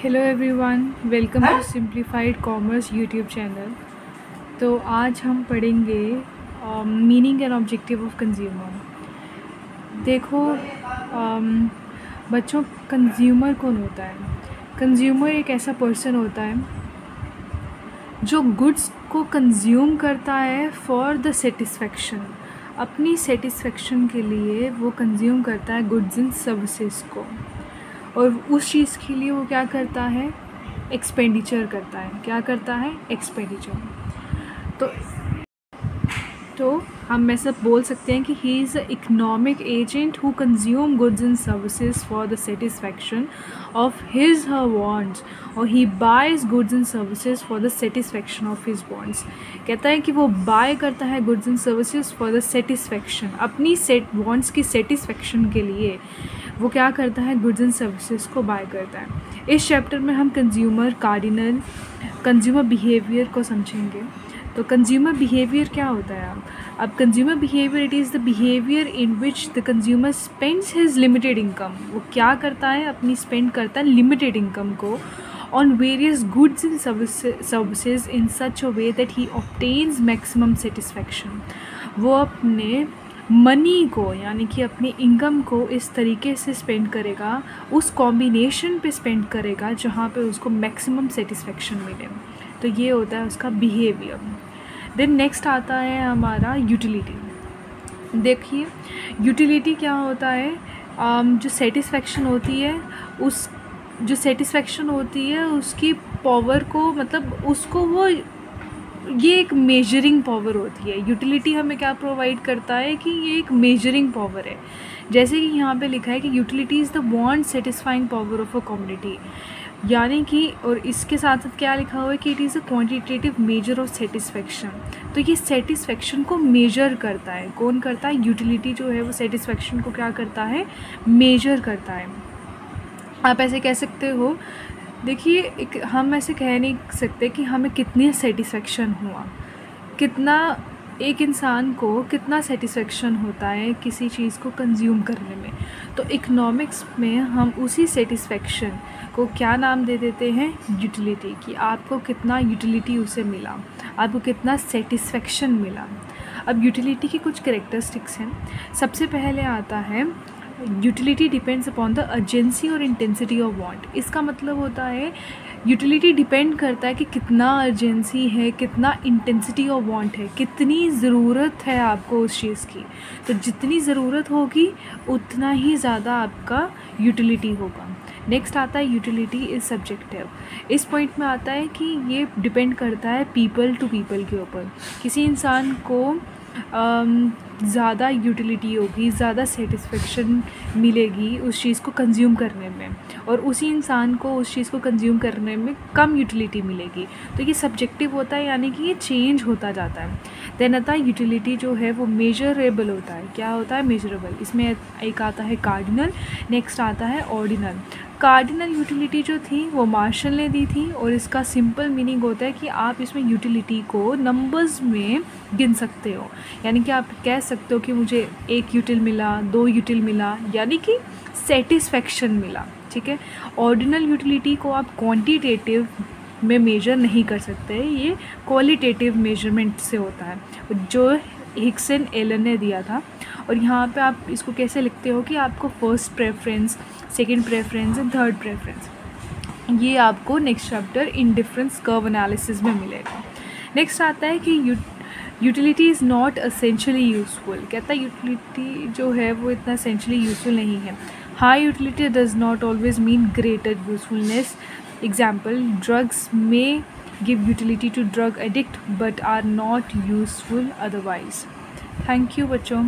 Hello everyone, welcome to simplified commerce YouTube channel. तो आज हम पढ़ेंगे meaning and objective of consumer. देखो बच्चों, कंज्यूमर कौन होता है? कंज्यूमर एक ऐसा पर्सन होता है जो गुड्स को कंज्यूम करता है फॉर द सेटिस्फेक्शन, अपनी सेटिस्फेक्शन के लिए वो कंज्यूम करता है गुड्स एंड सर्विसेज को, और उस चीज़ के लिए वो क्या करता है? एक्सपेंडिचर करता है। क्या करता है? एक्सपेंडिचर। तो हम ऐसा बोल सकते हैं कि he is a economic agent who consume goods and services for the satisfaction of his her wants, और he buys goods and services for the satisfaction of his wants. कहता है कि वो बाय करता है goods and services for the satisfaction, अपनी wants की satisfaction के लिए वो क्या करता है? गुड्स एंड सर्विसेज को बाय करता है। इस चैप्टर में हम कंज्यूमर बिहेवियर को समझेंगे। तो कंज्यूमर बिहेवियर क्या होता है? अब consumer behaviour, it is the behaviour in which the consumer spends his limited income. वो क्या करता है? अपनी स्पेंड करता है लिमिटेड इनकम को on various goods and services in such a way that he obtains maximum satisfaction. वो अपने मनी को, यानी कि अपनी इनकम को इस तरीके से स्पेंड करेगा, उस कॉम्बिनेशन पे स्पेंड करेगा जहाँ पे उसको मैक्सिमम सेटिस्फेक्शन मिले। तो ये होता है उसका बिहेवियर। देन नेक्स्ट आता है हमारा यूटिलिटी। देखिए यूटिलिटी क्या होता है? जो सेटिस्फेक्शन होती है उसकी पावर को, मतलब उसको वो, ये एक मेजरिंग पावर होती है। यूटिलिटी हमें क्या प्रोवाइड करता है कि ये एक मेजरिंग पावर है। जैसे कि यहाँ पे लिखा है कि utility is the want satisfying power of a community, यानी कि, और इसके साथ साथ क्या लिखा हुआ है कि it is a quantitative measure of satisfaction. तो ये सेटिस्फेक्शन को मेजर करता है। कौन करता है? यूटिलिटी जो है वो सेटिस्फेक्शन को क्या करता है? मेजर करता है। आप ऐसे कह सकते हो, देखिए हम ऐसे कह नहीं सकते कि हमें कितनी सेटिस्फेक्शन हुआ, कितना एक इंसान को कितना सेटिस्फेक्शन होता है किसी चीज़ को कंज्यूम करने में। तो इकोनॉमिक्स में हम उसी सेटिस्फेक्शन को क्या नाम दे देते हैं? यूटिलिटी। कि आपको कितना यूटिलिटी उसे मिला, आपको कितना सेटिस्फेक्शन मिला। अब यूटिलिटी की कुछ कैरेक्टरिस्टिक्स हैं। सबसे पहले आता है utility depends upon the urgency और इंटेंसिटी ऑफ वांट। इसका मतलब होता है यूटिलिटी डिपेंड करता है कि कितना अर्जेंसी है, कितना इंटेंसिटी ऑफ वांट है, कितनी ज़रूरत है आपको उस चीज़ की। तो जितनी ज़रूरत होगी उतना ही ज़्यादा आपका यूटिलिटी होगा। नेक्स्ट आता है यूटिलिटी इज़ सब्जेक्टिव। इस पॉइंट में आता है कि ये डिपेंड करता है पीपल टू पीपल के ऊपर। किसी इंसान को ज़्यादा यूटिलिटी होगी, ज़्यादा सेटिस्फेक्शन मिलेगी उस चीज़ को कंज्यूम करने में, और उसी इंसान को उस चीज़ को कंज्यूम करने में कम यूटिलिटी मिलेगी। तो ये सब्जेक्टिव होता है, यानी कि ये चेंज होता जाता है। देन आता है यूटिलिटी जो है वो मेजरेबल होता है। क्या होता है? मेजरेबल। इसमें एक आता है कार्डिनल, नेक्स्ट आता है ऑर्डिनल। कार्डिनल यूटिलिटी जो थी वो मार्शल ने दी थी, और इसका सिंपल मीनिंग होता है कि आप इसमें यूटिलिटी को नंबर्स में गिन सकते हो। यानी कि आप कह सकते हो कि मुझे 1 यूटिल मिला, 2 यूटिल मिला, यानी कि सेटिस्फेक्शन मिला। ठीक है। ऑर्डिनल यूटिलिटी को आप क्वांटिटेटिव में मेजर नहीं कर सकते, ये क्वालिटेटिव मेजरमेंट से होता है, जो हिक्स एंड एलन ने दिया था। और यहाँ पे आप इसको कैसे लिखते हो कि आपको first preference, second preference and third preference, ये आपको next chapter indifference curve analysis में मिलेगा। नेक्स्ट आता है कि utility is not essentially useful. कहता है यूटिलिटी जो है वो इतना एसेंशियली यूज़फुल नहीं है। High utility does not always mean greater usefulness. Example, drugs में give utility to drug addict but are not useful otherwise. Thank you बच्चों।